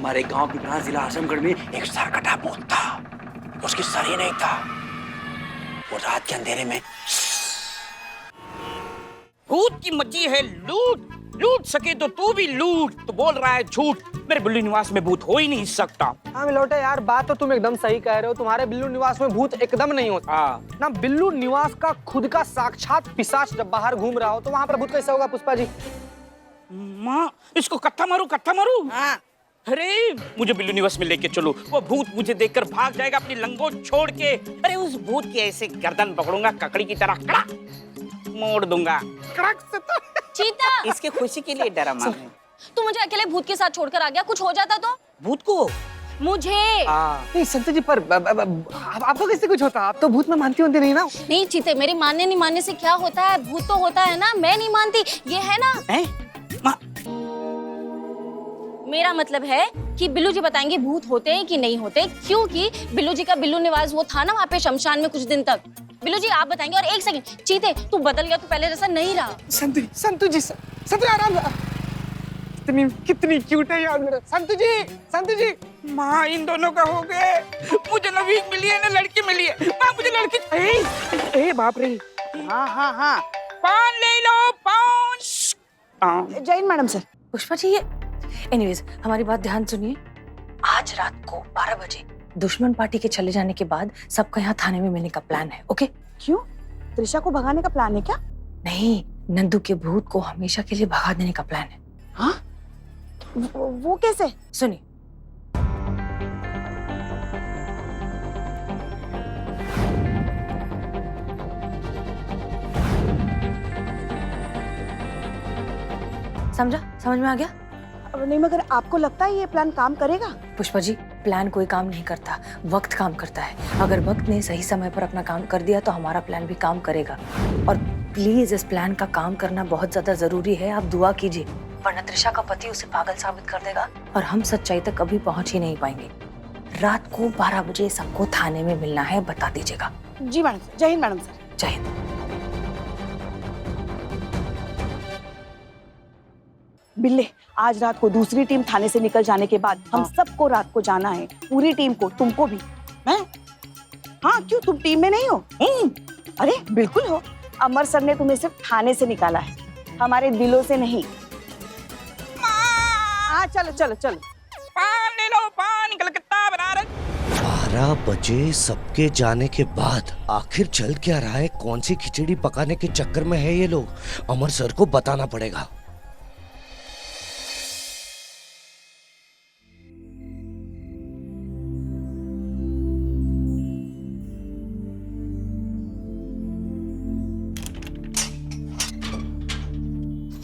हमारे गांव पिपरा जिला आजमगढ़ में एक सरकटा भूत था, उसकी सर ही नहीं था। वो रात के अंधेरे में भूत की मची है लूट, लूट सके तो तू भी लूट। तो बोल रहा है झूठ, मेरे बिल्लू निवास में भूत हो ही नहीं सकता। हाँ मिलोटे यार, बात तो तुम एकदम सही कह रहे हो। तुम्हारे बिल्लू निवास में भूत एकदम नहीं होता ना। बिल्लू निवास का खुद का साक्षात पिशाच जब बाहर घूम रहा हो तो वहाँ पर भूत कैसे होगा पुष्पा जी? माँ, इसको कत्था मारू, कत्था मारू। हाँ। अरे मुझे बिल्लू निवास में लेके चलो, वो भूत मुझे देखकर भाग जाएगा अपनी लंगोट छोड़ के। अरे उस भूत की ऐसे गर्दन पकड़ूंगा ककड़ी की तरह, कड़क मोड़ दूंगा। कड़क से तो चीता, इसके खुशी के लिए डरा माँ। तू मुझे अकेले भूत के साथ छोड़कर आ गया, कुछ हो जाता तो? भूत को मुझे नहीं संत जी, पर आपको कैसे कुछ होता? आप तो भूत में मानती होती नहीं ना? नहीं चीते, मेरे मानने नहीं मानने से क्या होता है, भूत तो होता है ना। मैं नहीं मानती, ये है ना। माँ, मेरा मतलब है कि बिल्लू जी बताएंगे भूत होते हैं कि नहीं होते, क्योंकि बिल्लू जी का बिल्लू निवास वो था ना वहाँ पे शमशान में कुछ दिन तक। बिल्लू जी आप बताएंगे। और एक सेकंड चीते, तू बदल गया, तू पहले जैसा नहीं रहा। संतु जी आराम। कितनी क्यूट है यार मेरा संतु जी। माँ इन दोनों का हो गए। मुझे ना वीक मिली है ना लड़की मिली है। माँ मुझे लड़की। ए बाप रे। हाँ पान ले लो, पान। Jain madam sir. पुष्पा जी, ये एनीवेज हमारी बात ध्यान सुनिए। आज रात को 12 बजे दुश्मन पार्टी के चले जाने के बाद सबका यहाँ थाने में मिलने का प्लान है, ओके? क्यों? त्रिशा को भगाने का प्लान है क्या? नहीं, नंदू के भूत को हमेशा के लिए भगा देने का प्लान है। हाँ? वो कैसे? सुनिए। समझ में आ गया? नहीं, मगर आपको लगता है ये प्लान काम करेगा? पुष्पा जी, प्लान कोई काम नहीं करता, वक्त काम करता है। अगर वक्त ने सही समय पर अपना काम कर दिया तो हमारा प्लान भी काम करेगा। और प्लीज इस प्लान का काम करना बहुत ज्यादा जरूरी है। आप दुआ कीजिए, वरना त्रिशा का पति उसे पागल साबित कर देगा और हम सच्चाई तक कभी पहुंच ही नहीं पाएंगे। रात को 12 बजे सबको थाने में मिलना है, बता दीजिएगा। जी मैडम सर। जय हिंद मैडम सर। जय हिंद। बिल्ले, आज रात को दूसरी टीम थाने से निकल जाने के बाद हम सबको रात को जाना है, पूरी टीम को, तुमको भी। मैं? हाँ, क्यों तुम टीम में नहीं हो? अरे बिल्कुल हो। अमर सर ने तुम्हें सिर्फ थाने से निकाला है, हमारे दिलों से नहीं। हाँ चलो चलो चलो। पान ले लो, पान। कलकत्ता बनारस। 12 बजे सबके जाने के बाद आखिर चल क्या रहा है? कौन सी खिचड़ी पकाने के चक्कर में है ये लोग? अमर सर को बताना पड़ेगा।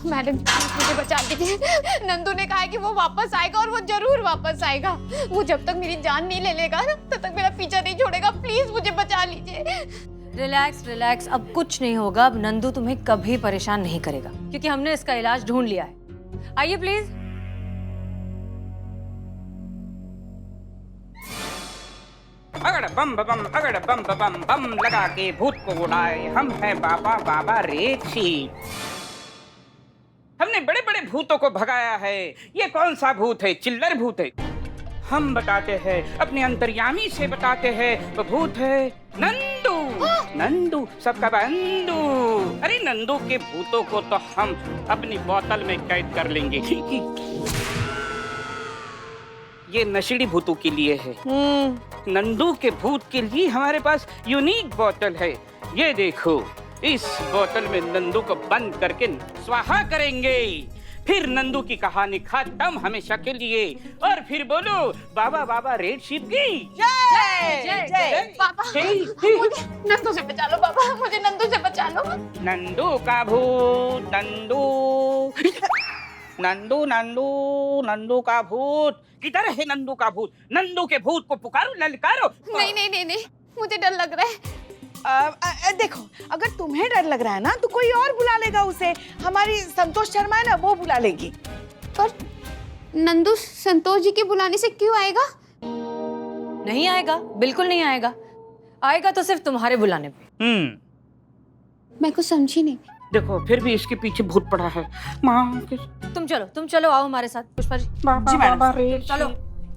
मैडम मुझे बचा लीजिए। नंदू ने कहा है कि वो वापस आएगा और वो जरूर वापस आएगा। वो जब तक मेरी जान नहीं ले लेगा ना तब तक मेरा पीछा नहीं छोड़ेगा। प्लीज मुझे बचा लीजिए। रिलैक्स, अब कुछ नहीं होगा। अब नंदू तुम्हें कभी परेशान नहीं करेगा क्योंकि हमने इसका इलाज ढूंढ लिया है। आइए प्लीज। अगड़ बम बम, अगड़ बम बम, बम लगा के भूत को उड़ाए। हम हैं बाबा रेछी। हमने बड़े बड़े भूतों को भगाया है। ये कौन सा भूत है? चिल्लर भूत है। हम बताते हैं, अपने अंतर्यामी से बताते हैं। वो भूत है नंदू। नंदू सबका बंधु। अरे नंदू के भूतों को तो हम अपनी बोतल में कैद कर लेंगे। ये नशीली भूतों के लिए है। नंदू के भूत के लिए हमारे पास यूनिक बोतल है। ये देखो, इस बोतल में नंदू को बंद करके स्वाहा करेंगे। फिर नंदू की कहानी खत्म हमेशा के लिए। और फिर बोलो बाबा रेड शिप की जय जय जय। पापा मुझे नंदू से बचा लो। पापा मुझे नंदू से बचा लो। नंदू का भूत, नंदू का भूत। किधर है नंदू का भूत? नंदू के भूत को पुकारो, ललकारो। नहीं, मुझे डर लग रहा है। देखो, अगर तुम्हें डर लग रहा है ना तो कोई और बुला लेगा उसे। हमारी संतोष शर्मा है ना, वो बुला लेगी। पर नंदू संतोष जी के बुलाने से क्यों आएगा? नहीं आएगा, बिल्कुल नहीं आएगा। आएगा तो सिर्फ तुम्हारे बुलाने पे। मैं कुछ समझी नहीं। देखो, फिर भी इसके पीछे भूत पड़ा है। माँ तुम चलो आओ हमारे साथ। पुष्पा जी। जी मैडम। चलो।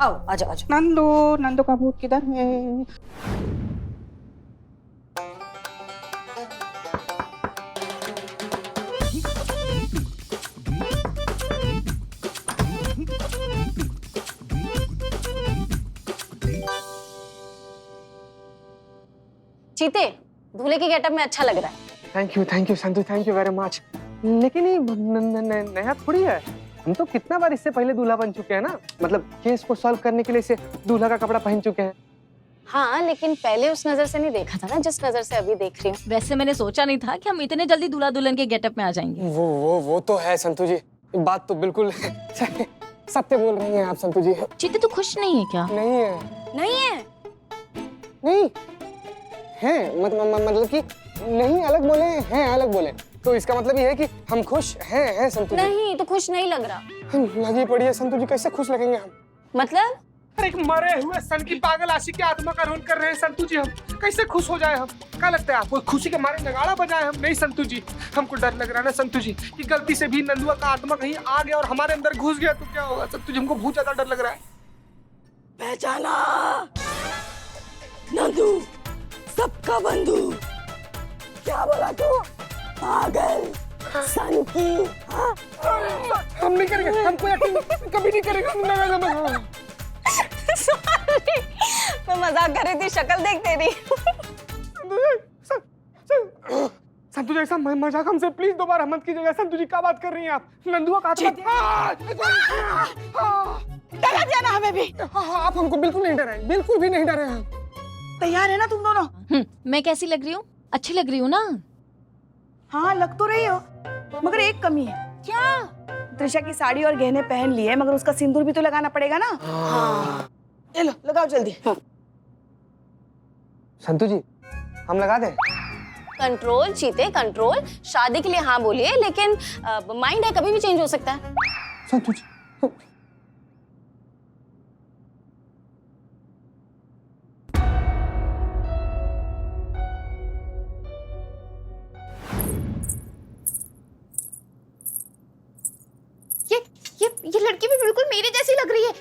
आओ आजा आजा। नंदू, नंदू का भूत किधर है? चीते, दूल्हे के गेटअप में अच्छा लग रहा है। Thank you Santu, thank you very much. लेकिन ये नया थोड़ी है, हम तो कितना बार इससे पहले दूल्हा बन चुके हैं ना, मतलब केस को सॉल्व करने के लिए इसे दूल्हा का कपड़ा पहन चुके हैं। हाँ, लेकिन पहले उस नजर से नहीं देखा था ना जिस नजर से अभी देख रही हूँ। वैसे मैंने सोचा नहीं था कि हम इतने जल्दी दूल्हा दुल्हन के गेटअप में आ जाएंगे। वो तो है संतु जी, बात तो बिल्कुल सत्य बोल रही हैं आप संतु जी। चीते तू खुश नहीं है क्या? नहीं है, नहीं है? नहीं है, मतलब कि नहीं अलग बोले हैं, अलग बोले तो इसका मतलब ये है कि हम खुश हैं संतु जी। नहीं, तो खुश नहीं लग रहा। लगी पड़ी है संतु जी, कैसे खुश लगेंगे हम? मतलब? एक मरे हुए सन की पागल आशिक की आत्मा का रोल कर रहे हैं संतु जी, हम कैसे खुश हो जाए? हम क्या लगता है आपको खुशी के मारे नगाड़ा बजाए? हम नहीं संतु जी, हमको डर लग रहा है ना संतु जी कि गलती से भी नंदुआ का आत्मा कहीं आ गया और हमारे अंदर घुस गया तो क्या होगा संतु जी? हमको बहुत ज्यादा डर लग रहा है। पहचाना नंदू, सबका बंधु। क्या बोला तू? पागल सन की। हाँ? हम नहीं करेंगे, हम कोई एक्टिंग कभी नहीं करेंगे। मैं मजाक कर रही थी, शक्ल देख तेरी। संतु जी ऐसा मजाक हमसे प्लीज दोबारा मत कीजिएगा। संतु जी क्या बात कर रही हैं आप? नंदुआ का डरा दिया ना हमें भी। आप हमको बिल्कुल नहीं डराए, बिल्कुल भी नहीं डरे हम। तैयार है ना तुम दोनों? मैं कैसी लग रही हूँ? अच्छी लग रही हूँ ना? हाँ लग तो रही हो, मगर एक कमी है। क्या? त्रिशा की साड़ी और गहने पहन लिए, मगर उसका सिंदूर भी तो लगाना पड़ेगा ना। हाँ। ये लो लगाओ जल्दी। संतु जी हम लगा दें? कंट्रोल चीते, कंट्रोल। शादी के लिए हाँ बोलिए, लेकिन माइंड है, कभी भी चेंज हो सकता है। संतु जी ये लड़की भी बिल्कुल मेरे जैसी लग रही है।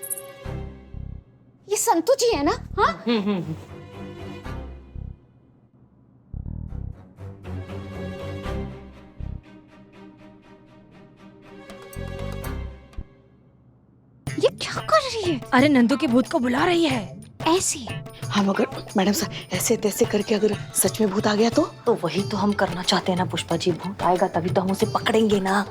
ये संतु जी है ना? हाँ? ये क्या कर रही है? अरे नंदू के भूत को बुला रही है ऐसी। हाँ मगर मैडम साहब ऐसे तैसे करके अगर सच में भूत आ गया तो वही तो हम करना चाहते हैं ना पुष्पा जी। भूत आएगा तभी तो हम उसे पकड़ेंगे ना।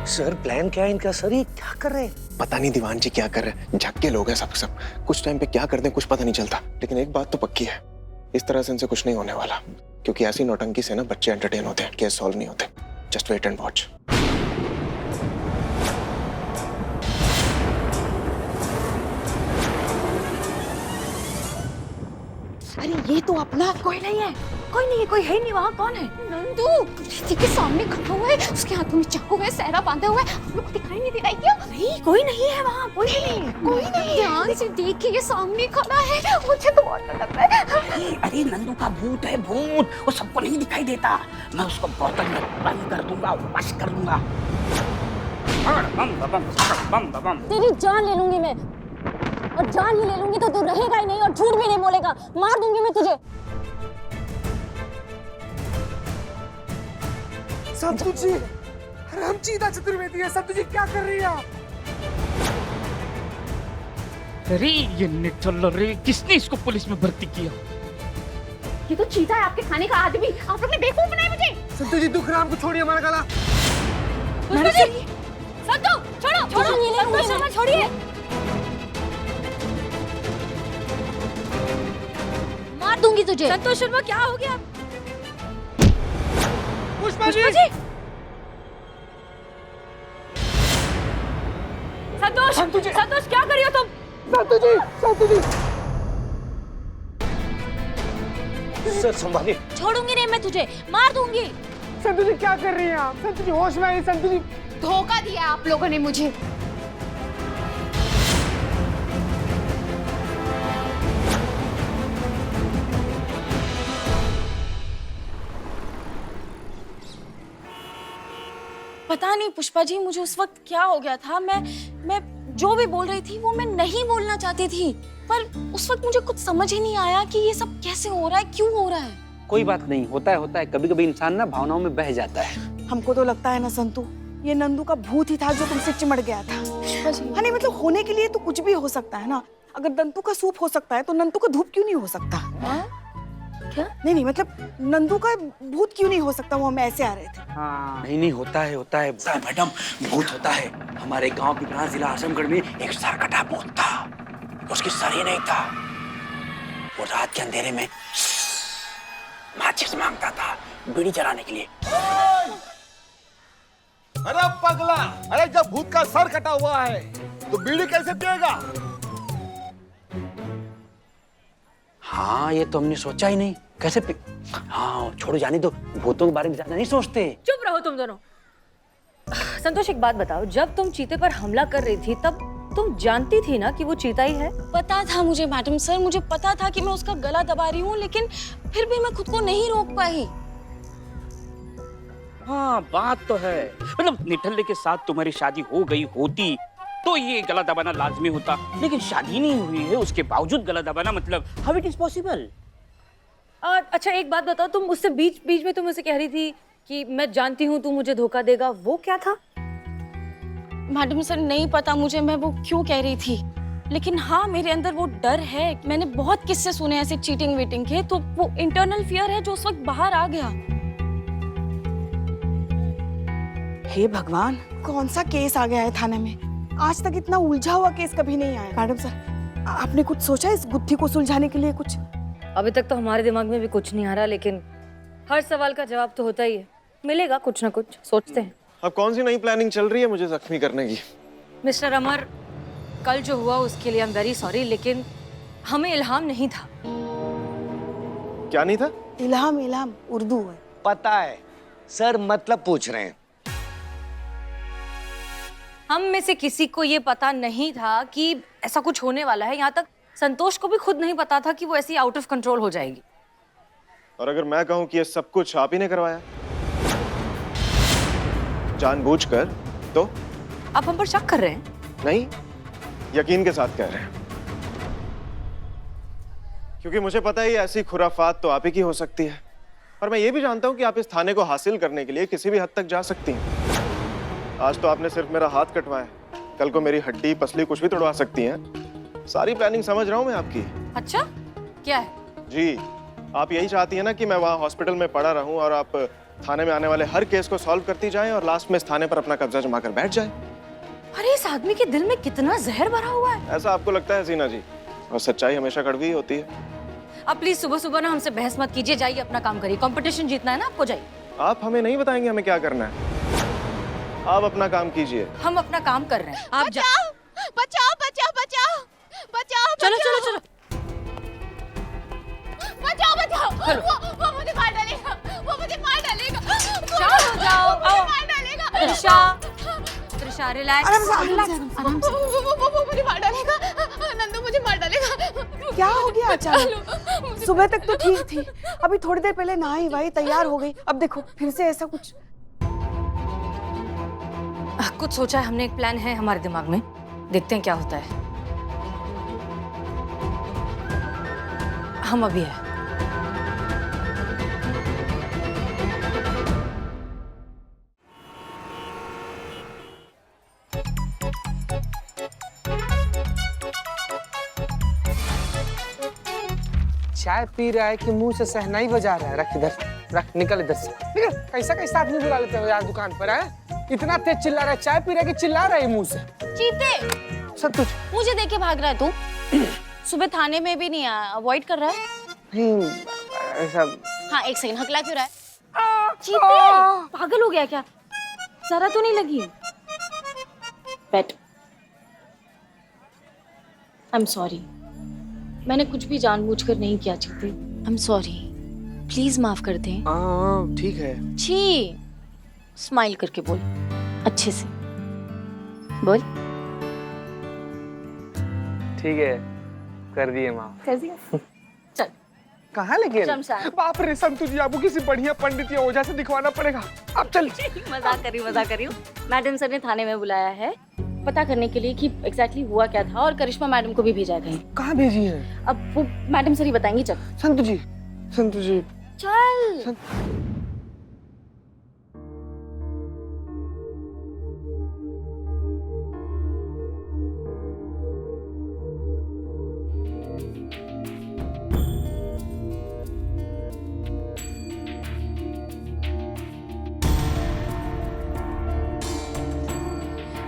सर प्लान क्या है इनका? सर ये क्या कर रहे हैं? पता नहीं दीवान जी क्या कर रहे हैं, झक्के लोग हैं सब। कुछ टाइम पे क्या कर दें कुछ पता नहीं चलता। लेकिन एक बात तो पक्की है, इस तरह से इनसे कुछ नहीं होने वाला, क्योंकि ऐसी नौटंकी से ना बच्चे एंटरटेन होते हैं, केस सॉल्व नहीं होते। Just wait and watch. अरे ये तो अपना कोई नहीं है, कोई नहीं है, कोई है नहीं वहाँ। कौन है? नंदू रितिक के सामने खड़ा हुआ है, उसके हाथों में चाकू है, सहरा बांधा हुआ है। आप लोग को दिखाई नहीं दे रहा है क्या? नहीं, कोई नहीं है वहाँ, कोई नहीं है। कोई नहीं। ध्यान से देखिए, ये सामने खड़ा है। मुझे तो बहुत डर लग रहा है। अरे नंदू का भूत है, भूत। वो सबको नहीं दिखाई देता। मैं उसको बोतल में बंद कर दूंगा, वश कर दूंगा। तेरी जान ले लूंगी मैं, और जान ही ले लूंगी तो तू रहेगा ही नहीं और झूठ भी नहीं बोलेगा। मार दूंगी मैं तुझे। संतु जी, अरे हम चीता चतुर्वेदी है। संतु जी क्या कर रही हैं आप? अरे ये निठल्ला रे, किसने इसको पुलिस में भर्ती किया? ये तो चीता है, आपके खाने का आदमी। आप लोग ने बेवकूफ बनाया मुझे। संतु जी दुख रहा, हमको छोड़िए हमारा गला। संतु छोड़ो, छोड़ो, नहीं ले लूंगी मैं। छोड़िए। मार दूंगी तुझे। संतोष शर्मा क्या हो गया? पुष्पा जी, संतोष, संतोष क्या कर रही हो तुम? संतु जी, संतु जी। सर संभालिए। छोड़ूंगी नहीं मैं तुझे, मार दूंगी। संतु जी क्या कर रही हैं आप? संतु जी होश में आइए। संतु जी धोखा दिया आप लोगों ने मुझे। पता नहीं पुष्पा जी, मुझे उस वक्त क्या हो गया था। मैं जो भी बोल रही थी वो मैं नहीं बोलना चाहती थी, पर उस वक्त मुझे कुछ समझ ही नहीं आया कि ये सब कैसे हो रहा है, क्यों हो रहा है। कोई बात नहीं, होता है कभी कभी इंसान ना भावनाओं में बह जाता है। हमको तो लगता है ना संतू, ये नंदू का भूत ही था जो तुमसे चिमड़ गया था। पुष्पा जी, हाँ नहीं मतलब होने के लिए तो कुछ भी हो सकता है ना। अगर नंदू का सूप हो सकता है तो नंदू का धूप क्यों नहीं हो सकता? क्या? नहीं मतलब नंदू का भूत क्यों नहीं हो सकता? वो हम ऐसे आ रहे थे। हाँ नहीं होता है मैडम, भूत होता है। हमारे गांव के पास जिला आजमगढ़ में एक सरकटा भूत था, उसकी सर ही नहीं था। वो रात के अंधेरे में माचिस मांगता था बीड़ी जलाने के लिए। अरे पगला, अरे जब भूत का सर कटा हुआ है तो बीड़ी कैसे पिएगा? हाँ ये तो हमने सोचा ही नहीं, कैसे हाँ छोड़ो, जाने दो, भूतों के बारे में ज्यादा नहीं सोचते। चुप रहो तुम दोनों। संतोष एक बात बताओ, जब तुम चीते पर हमला कर रही थी तब तुम जानती थी ना कि वो चीता ही है? पता था मुझे मैडम सर, मुझे पता था कि मैं उसका गला दबा रही हूँ, लेकिन फिर भी मैं खुद को नहीं रोक पाई। हाँ बात तो है, मतलब निठल्ले के साथ तुम्हारी शादी हो गई होती तो ये गला दबाना लाजमी होता, लेकिन शादी नहीं हुई है उसके बावजूद गला दबाना, मतलब हाउ इट इज पॉसिबल? अच्छा एक बात बताओ, तुम उससे बीच बीच में तुम उसे कह रही थी कि मैं जानती हूँ तू मुझे धोखा देगा, वो क्या था? मैडम सर नहीं पता मुझे मैं वो क्यों कह रही थी, लेकिन हाँ मेरे अंदर वो डर है। मैंने बहुत किस्से सुने ऐसे चीटिंग वीटिंग के, तो वो इंटरनल फियर है जो उस वक्त बाहर आ गया। हे भगवान, कौन सा केस आ गया है थाने में? आज तक इतना उलझा हुआ केस कभी नहीं आया। मैडम सर, आपने कुछ सोचा इस गुत्थी को सुलझाने के लिए? कुछ अभी तक तो हमारे दिमाग में भी कुछ नहीं आ रहा, लेकिन हर सवाल का जवाब तो होता ही है, मिलेगा कुछ ना कुछ, सोचते हैं। अब कौन सी नई प्लानिंग चल रही है मुझे जख्मी करने की? मिस्टर अमर, कल जो हुआ उसके लिए आई एम वेरी सॉरी, लेकिन हमें इल्हाम नहीं था। क्या नहीं था? इल्हाम उर्दू है। पता है सर, मतलब पूछ रहे हैं। हम में से किसी को ये पता नहीं था कि ऐसा कुछ होने वाला है, यहाँ तक संतोष को भी खुद नहीं पता था कि वो ऐसी आउट ऑफ कंट्रोल हो जाएगी। और अगर मैं कहूं कि ये सब कुछ आप ही ने करवाया जानबूझकर, तो आप हम पर शक कर रहे हैं? नहीं, यकीन के साथ कह रहे हैं, क्योंकि मुझे पता है ऐसी खुराफात तो आप ही की हो सकती है, और मैं ये भी जानता हूं कि आप इस थाने को हासिल करने के लिए किसी भी हद तक जा सकती हैं। आज तो आपने सिर्फ मेरा हाथ कटवाया, कल को मेरी हड्डी पसली कुछ भी तोड़वा सकती हैं। सारी प्लानिंग समझ रहा हूं मैं आपकी। अच्छा क्या है? जी, आप यही चाहती हैं ना कि मैं वहाँ हॉस्पिटल में पड़ा रहूं और आप थाने में आने वाले हर केस को सॉल्व करती जाएं और लास्ट में इस थाने पर अपना कब्जा जमा कर बैठ जाएं। अरे इस आदमी के दिल में कितना जहर भरा हुआ है। ऐसा आपको लगता है जीना जी, और सच्चाई हमेशा कड़वी ही होती है। आप प्लीज सुबह सुबह ना हमसे बहस मत कीजिए, जाइए अपना काम करिए, कंपटीशन जीतना है ना आपको, जाइए। आप हमें नहीं बताएंगे हमें क्या करना है, आप अपना काम कीजिए। हम अपना काम कर रहे हैं, आप बचाओ बचाओ बचाओ बचाओ बचाओ, चलो चलो चलो बचाओ बचाओ, वो मुझे मार डालेगा, वो मुझे मार डालेगा। शांत हो जाओ, आओ। मार डालेगा। त्रिशा रिलैक्स। वो मुझे मार डालेगा, नंदू मुझे मार डालेगा। क्या हो गया अचानक? सुबह तक तो ठीक थी, अभी थोड़ी देर पहले नहाई वाई तैयार हो गई, अब देखो फिर से ऐसा कुछ। कुछ सोचा है हमने, एक प्लान है हमारे दिमाग में, देखते हैं क्या होता है। हम अभी है। चाय पी रहा है कि मुंह से सहनाई बजा रहा है? रख इधर, रख, निकल इधर से निकल। कैसा कैसा आदमी बुला लेते हो यार दुकान पर, है? इतना तेज चिल्ला रहा है, चाय पी रहा है कि चिल्ला रहा है मुंह से? चीते, सब कुछ मुझे देख के भाग रहा है तू? सुबह थाने में भी नहीं आया, अवॉइड कर रहा है? नहीं ऐसा। हाँ एक सेकंड, हकला क्यों रहा है? चीते पागल हो गया क्या? जरा तो नहीं लगी? बैठ। आई एम सॉरी, मैंने कुछ भी जानबूझकर नहीं किया चीते। आई एम सॉरी, प्लीज माफ कर दें। ठीक है। छी, स्माइल करके बोल, अच्छे से बोल। ठीक है, कर दिए माफ। कर दिया? चल कहाँ लेके शमशान। बाप रे संतू जी, आपको किसी बढ़िया पंडित या ओझा से दिखवाना पड़ेगा। अब चल। मजाक कर रही हूँ। मैडम सर ने थाने में बुलाया है पता करने के लिए कि एग्जैक्टली हुआ क्या था, और करिश्मा मैडम को भी भेजा है कहीं। कहाँ भेजी है? अब वो मैडम सर ही बताएंगी। चल संतू जी, संतू जी। चल।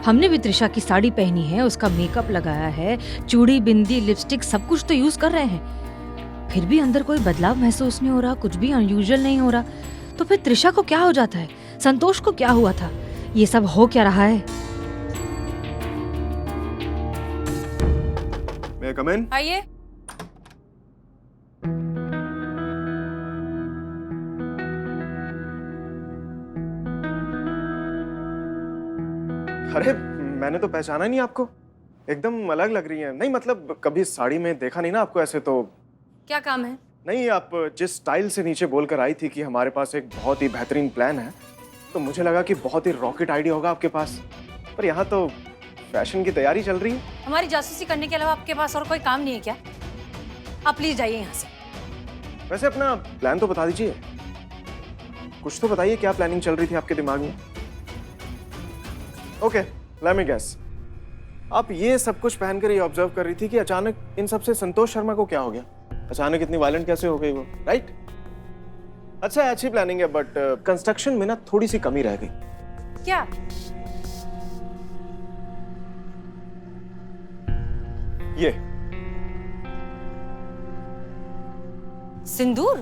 हमने भी त्रिशा की साड़ी पहनी है, उसका मेकअप लगाया है, चूड़ी, बिंदी, लिपस्टिक सब कुछ तो यूज कर रहे हैं, फिर भी अंदर कोई बदलाव महसूस नहीं हो रहा, कुछ भी अनयूजुअल नहीं हो रहा। तो फिर त्रिशा को क्या हो जाता है, संतोष को क्या हुआ था, ये सब हो क्या रहा है? May I come in? आइए। अरे मैंने तो पहचाना नहीं आपको, एकदम अलग लग रही है। नहीं मतलब कभी साड़ी में देखा नहीं ना आपको ऐसे। तो क्या काम है? नहीं, आप जिस स्टाइल से नीचे बोलकर आई थी कि हमारे पास एक बहुत ही बेहतरीन प्लान है, तो मुझे लगा कि बहुत ही रॉकेट आइडिया होगा आपके पास, पर यहाँ तो फैशन की तैयारी चल रही है। हमारी जासूसी करने के अलावा आपके पास और कोई काम नहीं है क्या? आप प्लीज जाइए यहाँ से। वैसे अपना प्लान तो बता दीजिए, कुछ तो बताइए, क्या प्लानिंग चल रही थी आपके दिमाग में? ओके, लेट मी गेस, आप ये सब कुछ पहनकर ये ऑब्जर्व कर रही थी कि अचानक इन सबसे संतोष शर्मा को क्या हो गया, अचानक इतनी वायलेंट कैसे हो गई वो, राइट? अच्छा, अच्छी प्लानिंग है, बट कंस्ट्रक्शन में ना थोड़ी सी कमी रह गई। क्या? ये सिंदूर?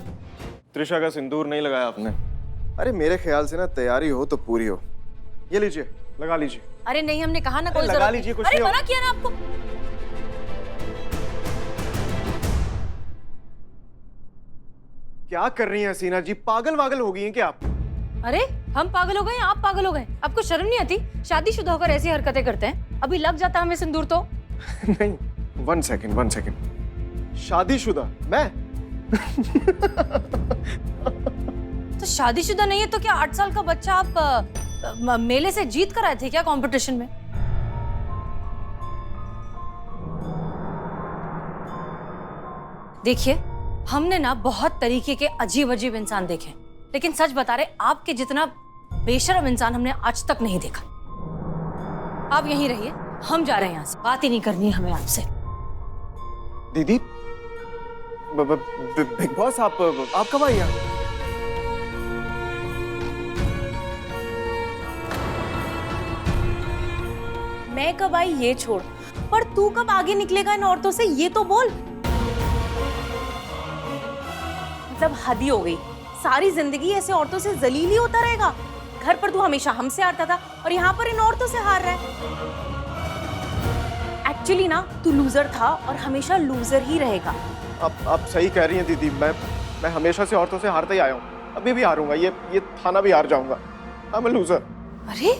त्रिशा का सिंदूर नहीं लगाया आपने। अरे मेरे ख्याल से ना तैयारी हो तो पूरी हो। ये लीजिए, लगा लीजिए। अरे नहीं, हमने कहा ना कोई लगा जरूरत लीजिए, नहीं। कुछ अरे नहीं मना किया ना आपको। क्या कर रही हैं हसीना जी, पागल वागल हो गई हैं क्या आप? अरे हम पागल हो गए, आप पागल हो गए? आपको शर्म नहीं आती? शादीशुदा होकर ऐसी हरकतें करते हैं, अभी लग जाता हमें सिंदूर तो। नहीं, वन सेकेंड, शादीशुदा मैं? तो शादीशुदा नहीं है तो क्या 8 साल का बच्चा आप मेले से जीत कर आए थे क्या कंपटीशन में? देखिए, हमने ना बहुत तरीके के अजीब अजीब इंसान देखे, लेकिन सच बता रहे, आपके जितना बेशर्म इंसान हमने आज तक नहीं देखा। आप यहीं रहिए, हम जा रहे हैं यहाँ से, बात ही नहीं करनी है हमें आपसे। दीदी, बिग बॉस, आप कब आई यहाँ? मैं कब आई ये छोड़, पर तू कब आगे निकलेगा इन औरतों से, ये तो बोल। मतलब हद ही हो गई, सारी जिंदगी ऐसे औरतों से जलील ही होता रहेगा। घर पर तू हमेशा हमसे हारता था और यहाँ पर इन औरतों से हार रहा है। एक्चुअली ना तू लूजर था और हमेशा लूजर ही रहेगा। आप सही कह रही हैं दीदी, मैं हमेशा से औरतों से हारता ही आया हूँ, अभी भी हारूंगा, ये थाना भी हार जाऊंगा। I am a loser. अरे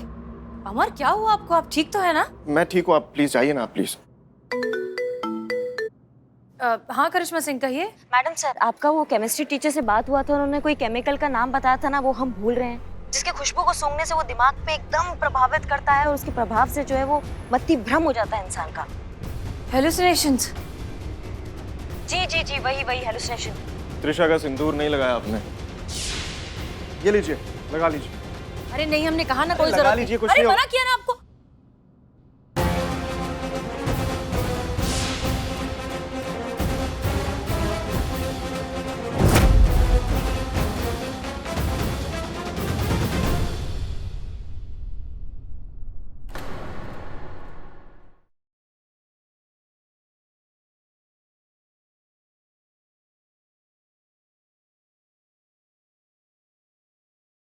अमर, क्या हुआ आपको? आप ठीक तो है ना? मैं ठीक हूँ, आप प्लीज जाइए ना, प्लीज। हाँ करिश्मा सिंह, कहिए। मैडम सर, आपका वो केमिस्ट्री टीचर से बात हुआ था, उन्होंने कोई केमिकल का नाम बताया था ना, वो हम भूल रहे हैं, जिसके खुशबू को सूंघने से वो दिमाग पे एकदम प्रभावित करता है और उसके प्रभाव से जो है वो मति भ्रम हो जाता है इंसान का। हेलुसिनेशंस? जी वही हेलुसिनेशन। त्रिशा का सिंदूर नहीं लगाया आपने, ये लीजिए, लगा लीजिए। अरे नहीं, हमने कहा ना कोई लगा जरूरत लीजिए, नहीं। कुछ अरे नहीं मना किया ना आपको।